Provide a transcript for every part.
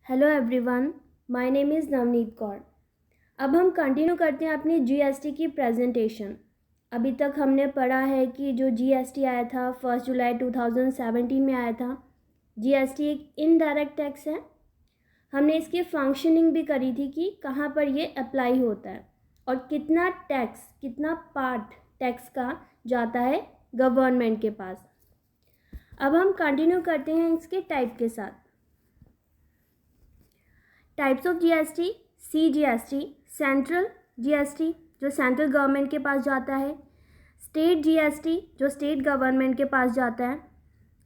Hello everyone, my name is Navneet Kaur. अब हम continue करते हैं अपनी जीएसटी की प्रेजेंटेशन। अभी तक हमने पढ़ा है कि जो जीएसटी आया था 1 जुलाई 2017 में आया था। जीएसटी एक इनडायरेक्ट टैक्स है। हमने इसकी फंक्शनिंग भी करी थी कि कहाँ पर ये अप्लाई होता है और कितना पार्ट टैक्स का जाता है गवर्नमेंट के पास। अब हम कंटिन्यू करते हैं इसके टाइप के साथ। Types of GST: CGST central GST जो सेंट्रल गवर्नमेंट के पास जाता है, स्टेट जीएसटी जो स्टेट गवर्नमेंट के पास जाता है,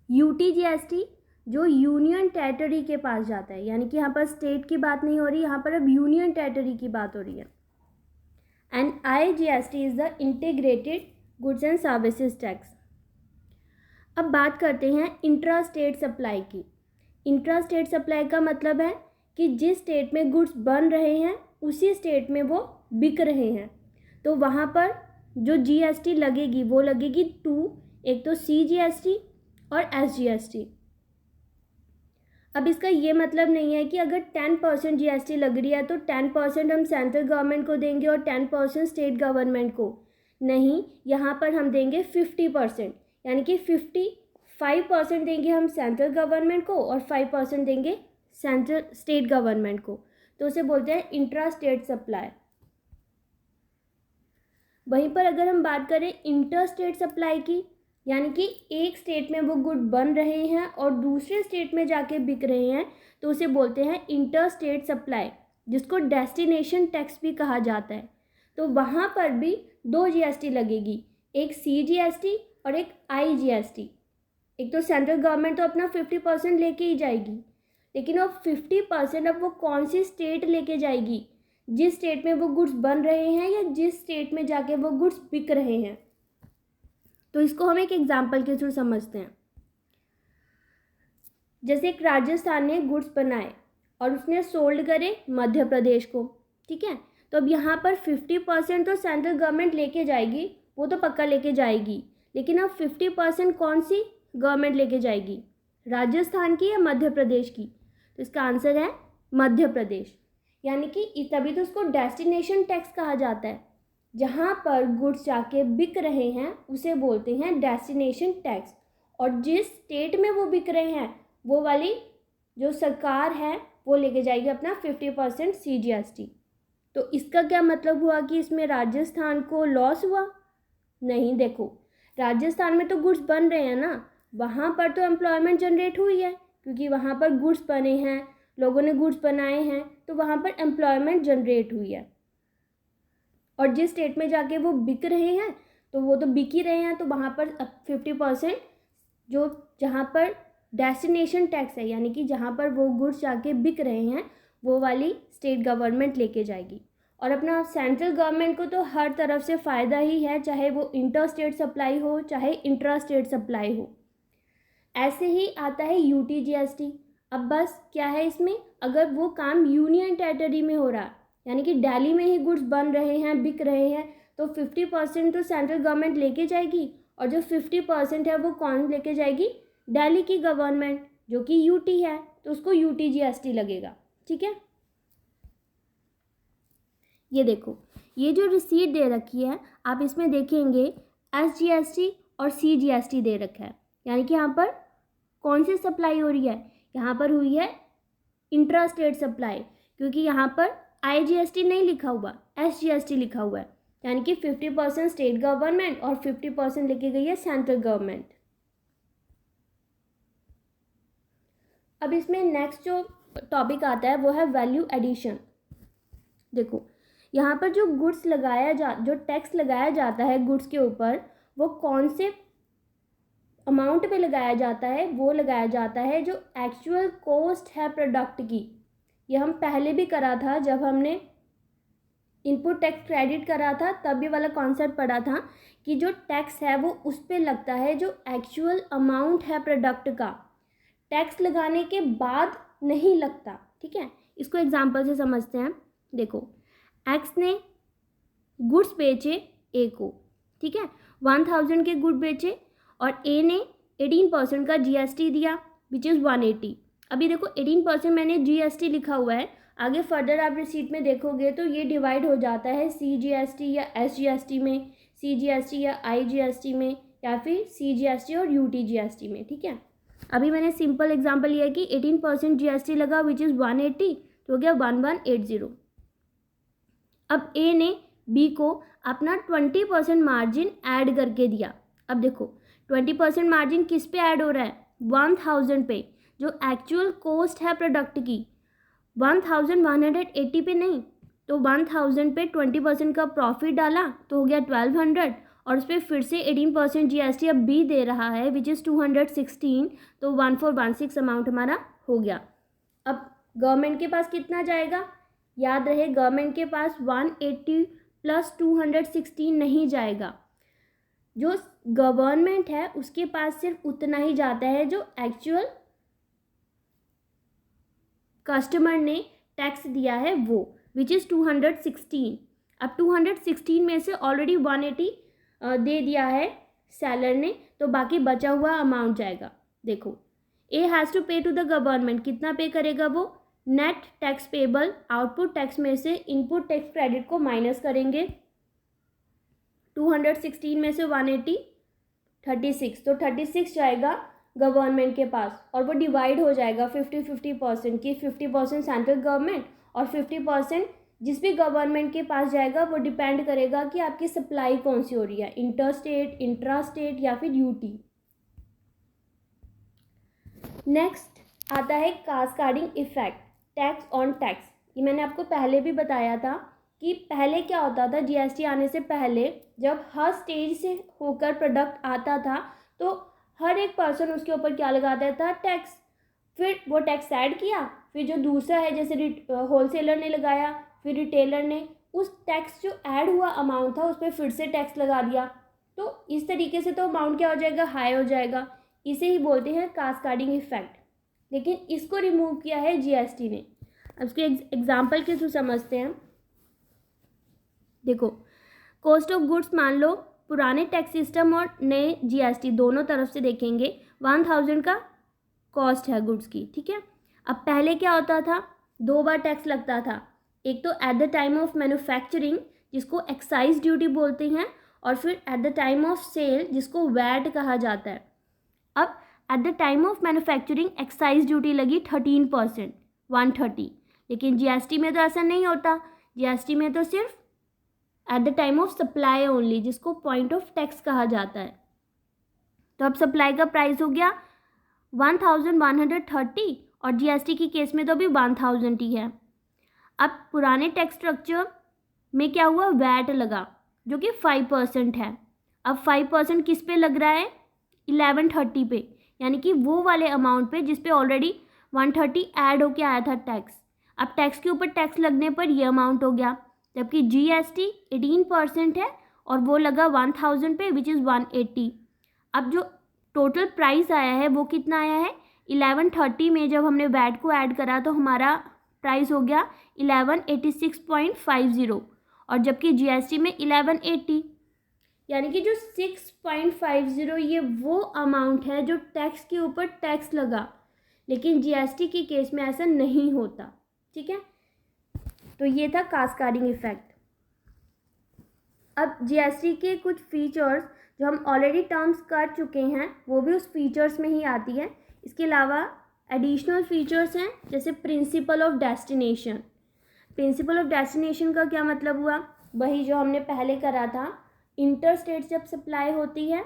यूटी जीएसटी जो यूनियन टेरिटरी के पास जाता है, यानी कि यहाँ पर स्टेट की बात नहीं हो रही, यहाँ पर अब यूनियन टेरिटरी की बात हो रही है। And IGST is the integrated goods and services tax. अब बात करते हैं इंट्रा स्टेट सप्लाई की। इंट्रा स्टेट सप्लाई का मतलब है कि जिस स्टेट में गुड्स बन रहे हैं उसी स्टेट में वो बिक रहे हैं, तो वहाँ पर जो जीएसटी लगेगी वो लगेगी एक तो सीजीएसटी और एसजीएसटी। अब इसका ये मतलब नहीं है कि अगर 10% जीएसटी लग रही है तो 10% हम सेंट्रल गवर्नमेंट को देंगे और 10% स्टेट गवर्नमेंट को। नहीं, यहाँ पर हम देंगे 50%, यानी कि 55% देंगे हम सेंट्रल गवर्नमेंट को और 5% देंगे स्टेट गवर्नमेंट को। तो उसे बोलते हैं इंट्रा स्टेट सप्लाई। वहीं पर अगर हम बात करें इंटर स्टेट सप्लाई की, यानी कि एक स्टेट में वो गुड बन रहे हैं और दूसरे स्टेट में जाके बिक रहे हैं, तो उसे बोलते हैं इंटर स्टेट सप्लाई, जिसको डेस्टिनेशन टैक्स भी कहा जाता है। तो वहाँ पर भी 2 जीएसटी लगेगी, एक सीजीएसटी और एक आईजीएसटी। एक तो सेंट्रल गवर्नमेंट तो अपना 50% लेके ही जाएगी, लेकिन अब 50% अब वो कौन सी स्टेट लेके जाएगी, जिस स्टेट में वो गुड्स बन रहे हैं या जिस स्टेट में जाके वो गुड्स बिक रहे हैं। तो इसको हम एक एग्जांपल के थ्रू समझते हैं। जैसे एक राजस्थान ने गुड्स बनाए और उसने सोल्ड करे मध्य प्रदेश को, ठीक है। तो अब यहाँ पर 50% तो सेंट्रल गवर्नमेंट लेके जाएगी, वो तो पक्का लेके जाएगी, लेकिन अब 50% कौन सी गवर्नमेंट लेके जाएगी, राजस्थान की या मध्य प्रदेश की? तो इसका आंसर है मध्य प्रदेश। यानी कि तभी तो उसको डेस्टिनेशन टैक्स कहा जाता है। जहाँ पर गुड्स जाके बिक रहे हैं उसे बोलते हैं डेस्टिनेशन टैक्स, और जिस स्टेट में वो बिक रहे हैं वो वाली जो सरकार है वो लेके जाएगी अपना 50% सीजीएसटी। तो इसका क्या मतलब हुआ कि इसमें राजस्थान को लॉस हुआ? नहीं, देखो राजस्थान में तो गुड्स बन रहे हैं ना, वहाँ पर तो एम्प्लॉयमेंट जनरेट हुई है, क्योंकि वहाँ पर गुड्स बने हैं, लोगों ने गुड्स बनाए हैं, तो वहाँ पर एम्प्लॉयमेंट जनरेट हुई है। और जिस स्टेट में जाके वो बिक रहे हैं तो वो तो बिक ही रहे हैं, तो वहाँ पर 50% जो जहाँ पर डेस्टिनेशन टैक्स है, यानी कि जहाँ पर वो गुड्स जाके बिक रहे हैं, वो वाली स्टेट गवर्नमेंट लेके जाएगी। और अपना सेंट्रल गवर्नमेंट को तो हर तरफ से फ़ायदा ही है, चाहे वो इंटर स्टेट सप्लाई हो चाहे इंट्रा स्टेट सप्लाई हो। ऐसे ही आता है यूटी जीएसटी। अब बस क्या है इसमें, अगर वो काम यूनियन टेरिटरी में हो रहा है, यानी कि दिल्ली में ही गुड्स बन रहे हैं, बिक रहे हैं, तो 50% तो सेंट्रल गवर्नमेंट लेके जाएगी, और जो 50% है वो कौन लेके जाएगी, दिल्ली की गवर्नमेंट, जो कि यूटी है, तो उसको यूटी जीएसटी लगेगा। ठीक है, ये देखो, ये जो रिसीट दे रखी है आप इसमें देखेंगे एसजीएसटी और सीजीएसटी दे रखा है, यानी कि यहाँ पर कौन सी सप्लाई हो रही है, यहाँ पर हुई है इंट्रा स्टेट सप्लाई, क्योंकि यहाँ पर आईजीएसटी नहीं लिखा हुआ, एसजीएसटी लिखा हुआ है, यानी कि 50% स्टेट गवर्नमेंट और 50% लेके गई है सेंट्रल गवर्नमेंट। अब इसमें नेक्स्ट जो टॉपिक आता है वो है वैल्यू एडिशन। देखो, यहाँ पर जो गुड्स जो टैक्स लगाया जाता है गुड्स के ऊपर, वो कौन से अमाउंट पे लगाया जाता है, वो लगाया जाता है जो एक्चुअल कॉस्ट है प्रोडक्ट की। ये हम पहले भी करा था, जब हमने इनपुट टैक्स क्रेडिट करा था तब ये वाला कॉन्सेप्ट पढ़ा था कि जो टैक्स है वो उस पर लगता है जो एक्चुअल अमाउंट है प्रोडक्ट का, टैक्स लगाने के बाद नहीं लगता। ठीक है, इसको एग्जांपल से समझते हैं। देखो, एक्स ने गुड्स बेचे ए को, ठीक है, 1000 के गुड बेचे, और ए ने 18% का जीएसटी दिया विच इज़ 180, अभी देखो 18% मैंने जीएसटी लिखा हुआ है, आगे फर्दर आप रिसीट में देखोगे तो ये डिवाइड हो जाता है सीजीएसटी या एसजीएसटी में, सीजीएसटी या आईजीएसटी में, या फिर सीजीएसटी और यूटीजीएसटी में, ठीक है। अभी मैंने सिंपल एग्जांपल लिया है कि 18% जीएसटी लगा विच इज़ 180, तो हो गया 1180। अब ए ने बी को अपना 20% मार्जिन ऐड करके दिया। अब देखो 20% मार्जिन किस पे ऐड हो रहा है, 1000 पे, जो एक्चुअल कॉस्ट है प्रोडक्ट की 1180 पे नहीं, तो 1000 पे 20% का प्रॉफिट डाला तो हो गया 1200, और उस पर फिर से 18% जीएसटी अब बी दे रहा है विच इज़ 216, तो 1416 अमाउंट हमारा हो गया। अब गवर्नमेंट के पास कितना जाएगा, याद रहे गवर्नमेंट के पास 180 प्लस 216 नहीं जाएगा, जो गवर्नमेंट है उसके पास सिर्फ उतना ही जाता है जो एक्चुअल कस्टमर ने टैक्स दिया है वो, विच इज़ 216। अब 216 में से ऑलरेडी 180 दे दिया है सेलर ने, तो बाकी बचा हुआ अमाउंट जाएगा। देखो ए हैज़ टू पे टू द गवर्नमेंट, कितना पे करेगा वो, net tax payable, output tax में से इनपुट टैक्स क्रेडिट को माइनस करेंगे, 216 में से 180 36, तो 36 जाएगा गवर्नमेंट के पास, और वो डिवाइड हो जाएगा 50-50% की, 50% सेंट्रल गवर्नमेंट और 50% जिस भी गवर्नमेंट के पास जाएगा वो डिपेंड करेगा कि आपकी सप्लाई कौन सी हो रही है, इंटर स्टेट, इंट्रा स्टेट या फिर यूटी। नेक्स्ट आता है cascading effect, tax on tax. ये मैंने आपको पहले भी बताया था कि पहले क्या होता था, जीएसटी आने से पहले जब हर स्टेज से होकर प्रोडक्ट आता था तो हर एक पर्सन उसके ऊपर क्या लगाता था, टैक्स। फिर वो टैक्स ऐड किया, फिर जो दूसरा है जैसे होलसेलर ने लगाया, फिर रिटेलर ने उस टैक्स जो ऐड हुआ अमाउंट था उस पर फिर से टैक्स लगा दिया, तो इस तरीके से तो अमाउंट क्या हो जाएगा, हाई हो जाएगा। इसे ही बोलते हैं कास्केडिंग इफेक्ट, लेकिन इसको रिमूव किया है जीएसटी ने। अब इसके एग्जाम्पल के थ्रू समझते हैं। देखो कॉस्ट ऑफ गुड्स मान लो पुराने टैक्स सिस्टम और नए जीएसटी दोनों तरफ से देखेंगे 1000 का कॉस्ट है गुड्स की, ठीक है। अब पहले क्या होता था, 2 बार टैक्स लगता था, एक तो at the time of manufacturing जिसको एक्साइज ड्यूटी बोलते हैं, और फिर at the time of sale जिसको वैट कहा जाता है। अब at the time of manufacturing excise duty लगी 13%, 130, लेकिन जीएसटी में तो ऐसा नहीं होता, जीएसटी में तो सिर्फ eight the time of supply only, जिसको पॉइंट ऑफ टैक्स कहा जाता है। तो अब सप्लाई का प्राइस हो गया 1130, और जीएसटी की केस में तो अभी 1000 ही है। अब पुराने टैक्स स्ट्रक्चर में क्या हुआ, वैट लगा जो कि 5% है। अब 5% किस पे लग रहा है, 1130 पे, यानी कि वो वाले अमाउंट पे जिस पे ऑलरेडी 130 ऐड होके आया था टैक्स। अब टैक्स के ऊपर टैक्स लगने पर ये अमाउंट हो गया, जबकि जीएसटी 18% है और वो लगा 1000 पे विच इज़ 180। अब जो टोटल प्राइस आया है वो कितना आया है, 1130 में जब हमने वैट को ऐड करा तो हमारा प्राइस हो गया 1186.50, और जबकि जीएसटी में 1180, यानी कि जो 6.50 ये वो अमाउंट है जो टैक्स के ऊपर टैक्स लगा, लेकिन जीएसटी के केस में ऐसा नहीं होता, ठीक है। तो ये था कास्केडिंग इफेक्ट। अब जीएसटी के कुछ फीचर्स जो हम ऑलरेडी टर्म्स कर चुके हैं वो भी उस फीचर्स में ही आती है। इसके अलावा एडिशनल फीचर्स हैं जैसे principle of destination. Principle of destination का क्या मतलब हुआ, वही जो हमने पहले करा था, इंटर स्टेट जब सप्लाई होती है,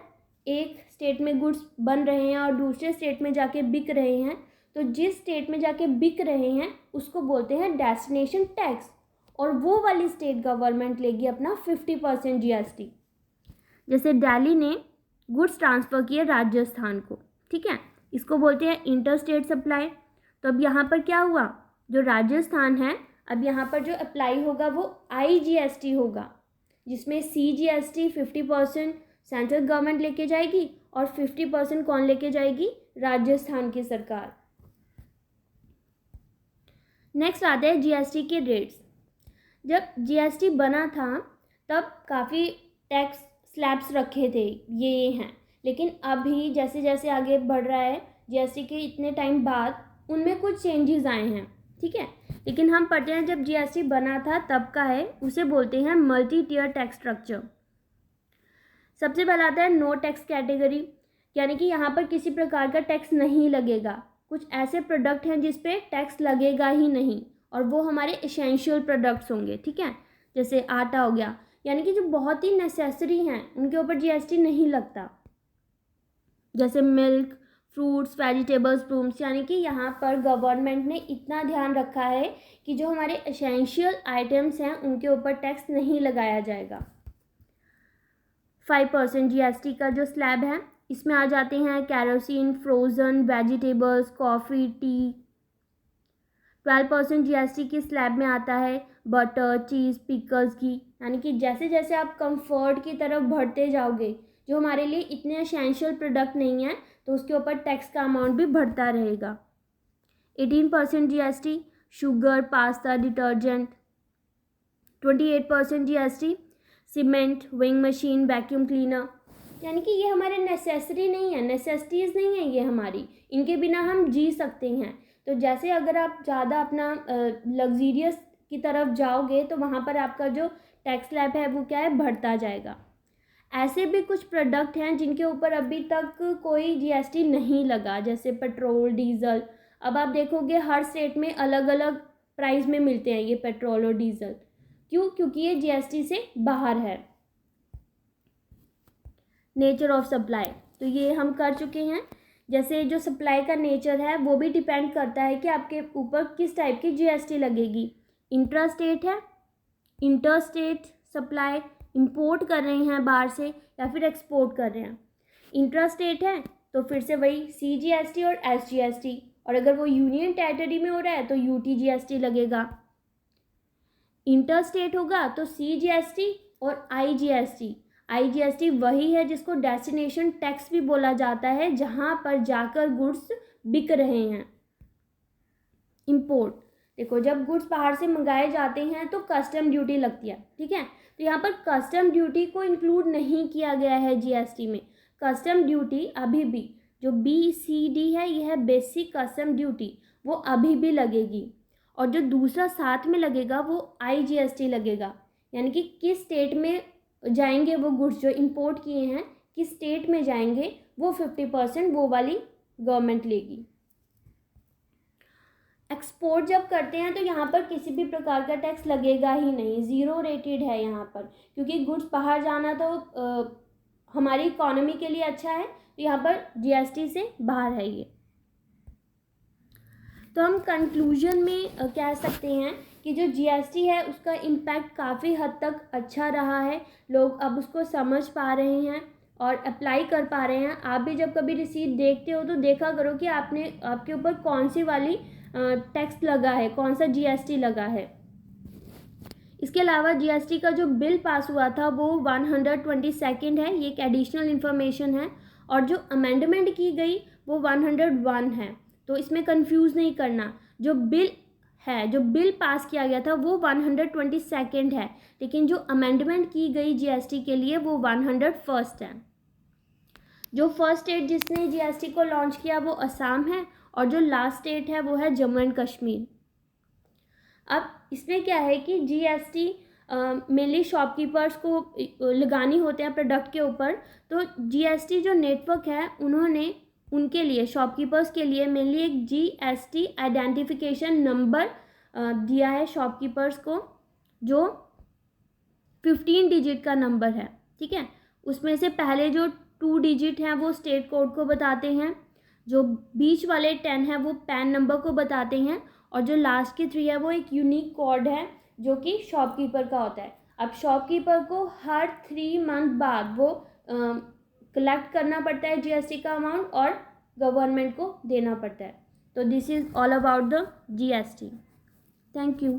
एक स्टेट में गुड्स बन रहे हैं और दूसरे स्टेट में जाके बिक रहे हैं, तो जिस स्टेट में जाके बिक रहे हैं उसको बोलते हैं डेस्टिनेशन टैक्स, और वो वाली स्टेट गवर्नमेंट लेगी अपना 50% जीएसटी। जैसे दिल्ली ने गुड्स ट्रांसफ़र किए राजस्थान को, ठीक है, इसको बोलते हैं इंटर स्टेट सप्लाई। तो अब यहाँ पर क्या हुआ, जो राजस्थान है अब यहाँ पर जो अप्लाई होगा वो आईजीएसटी होगा, जिसमें सीजीएसटी 50% सेंट्रल गवर्नमेंट लेके जाएगी और 50% कौन लेके जाएगी, राजस्थान की सरकार। नेक्स्ट आते हैं जीएसटी के रेट्स। जब जीएसटी बना था तब काफ़ी टैक्स स्लैब्स रखे थे, ये हैं, लेकिन अभी जैसे जैसे आगे बढ़ रहा है जीएसटी के इतने टाइम बाद उनमें कुछ चेंजेस आए हैं, ठीक है। लेकिन हम पढ़ते हैं जब जीएसटी बना था तब का है, उसे बोलते हैं मल्टी टियर टैक्स स्ट्रक्चर। सबसे पहला आता है नो टैक्स कैटेगरी, यानी कि यहाँ पर किसी प्रकार का टैक्स नहीं लगेगा। कुछ ऐसे प्रोडक्ट हैं जिस पे टैक्स लगेगा ही नहीं, और वो हमारे एसेंशियल प्रोडक्ट्स होंगे, ठीक है। जैसे आटा हो गया, यानी कि जो बहुत ही नेसेसरी हैं उनके ऊपर जीएसटी नहीं लगता। जैसे मिल्क, फ्रूट्स, वेजिटेबल्स, फ्रूट्स, यानी कि यहाँ पर गवर्नमेंट ने इतना ध्यान रखा है कि जो हमारे एसेंशियल आइटम्स हैं उनके ऊपर टैक्स नहीं लगाया जाएगा। 5% जीएसटी का जो स्लैब है इसमें आ जाते हैं kerosene, frozen vegetables, coffee, T. 12% GST की स्लैब में आता है बटर, चीज़, पिकल्स, घी। यानी कि जैसे जैसे आप कंफर्ट की तरफ बढ़ते जाओगे, जो हमारे लिए इतने एसेंशियल प्रोडक्ट नहीं है, तो उसके ऊपर टैक्स का अमाउंट भी बढ़ता रहेगा। 18% GST sugar, pasta, detergent. 28% GST cement, weighing machine, vacuum cleaner. यानी कि ये हमारे नेसेसरी नहीं है, नेसेसिटीज़ नहीं है ये हमारी, इनके बिना हम जी सकते हैं। तो जैसे अगर आप ज़्यादा अपना लग्जीरियस की तरफ जाओगे तो वहाँ पर आपका जो टैक्स स्लैब है वो क्या है, बढ़ता जाएगा। ऐसे भी कुछ प्रोडक्ट हैं जिनके ऊपर अभी तक कोई जीएसटी नहीं लगा, जैसे पेट्रोल, डीजल। अब आप देखोगे हर स्टेट में अलग अलग प्राइस में मिलते हैं ये पेट्रोल और डीजल। क्यों? क्योंकि ये जीएसटी से बाहर है। नेचर ऑफ सप्लाई, तो ये हम कर चुके हैं। जैसे जो सप्लाई का नेचर है वो भी डिपेंड करता है कि आपके ऊपर किस टाइप की जीएसटी लगेगी। इंट्रा स्टेट है, इंटर स्टेट सप्लाई, इंपोर्ट कर रहे हैं बाहर से या फिर एक्सपोर्ट कर रहे हैं। इंट्रा स्टेट है तो फिर से वही सीजीएसटी और एसजीएसटी, और अगर वो यूनियन टेरिटरी में हो रहा है तो यूटीजीएसटी लगेगा। इंटर स्टेट होगा तो सीजीएसटी और आईजीएसटी। आईजीएसटी वही है जिसको डेस्टिनेशन टैक्स भी बोला जाता है, जहाँ पर जाकर गुड्स बिक रहे हैं। इंपोर्ट, देखो जब गुड्स बाहर से मंगाए जाते हैं तो कस्टम ड्यूटी लगती है, ठीक है। तो यहाँ पर कस्टम ड्यूटी को इंक्लूड नहीं किया गया है जीएसटी में। कस्टम ड्यूटी अभी भी जो BCD है, यह है बेसिक कस्टम ड्यूटी, वो अभी भी लगेगी। और जो दूसरा साथ में लगेगा वो आईजीएसटी लगेगा, यानी कि किस स्टेट में जाएंगे वो गुड्स जो इंपोर्ट किए हैं, किस स्टेट में जाएंगे, वो 50% वो वाली गवर्नमेंट लेगी। एक्सपोर्ट जब करते हैं तो यहाँ पर किसी भी प्रकार का टैक्स लगेगा ही नहीं, ज़ीरो रेटेड है यहाँ पर, क्योंकि गुड्स बाहर जाना तो हमारी इकोनॉमी के लिए अच्छा है, तो यहाँ पर जीएसटी से बाहर है ये। तो हम कंक्लूजन में कह सकते हैं कि जो जीएसटी है उसका इम्पैक्ट काफ़ी हद तक अच्छा रहा है। लोग अब उसको समझ पा रहे हैं और अप्लाई कर पा रहे हैं। आप भी जब कभी रिसीट देखते हो तो देखा करो कि आपके ऊपर कौन सी वाली टैक्स लगा है, कौन सा जीएसटी लगा है। इसके अलावा जीएसटी का जो बिल पास हुआ था वो 122 है, ये एक एडिशनल इन्फॉर्मेशन है। और जो अमेंडमेंट की गई वो 101 है, तो इसमें कंफ्यूज नहीं करना। जो बिल है, जो बिल पास किया गया था वो 122 है, लेकिन जो अमेंडमेंट की गई जीएसटी के लिए वो 101 है। जो फर्स्ट स्टेट जिसने जीएसटी को लॉन्च किया वो असम है, और जो लास्ट स्टेट है वो है जम्मू एंड कश्मीर। अब इसमें क्या है कि जीएसटी मेनली शॉपकीपर्स को लगानी होते हैं प्रोडक्ट के ऊपर। तो जीएसटी जो नेटवर्क है उन्होंने उनके लिए, शॉपकीपर्स के लिए मेनली एक जीएसटी आइडेंटिफिकेशन नंबर दिया है शॉपकीपर्स को, जो 15 डिजिट का नंबर है, ठीक है। उसमें से पहले जो 2 डिजिट हैं वो स्टेट कोड को बताते हैं, जो बीच वाले 10 है वो पैन नंबर को बताते हैं, और जो लास्ट के 3 है वो एक यूनिक कोड है जो कि शॉपकीपर का होता है। अब शॉपकीपर को हर 3 मंथ बाद वो कलेक्ट करना पड़ता है जीएसटी का अमाउंट, और गवर्नमेंट को देना पड़ता है। तो this is all about the GST. Thank you.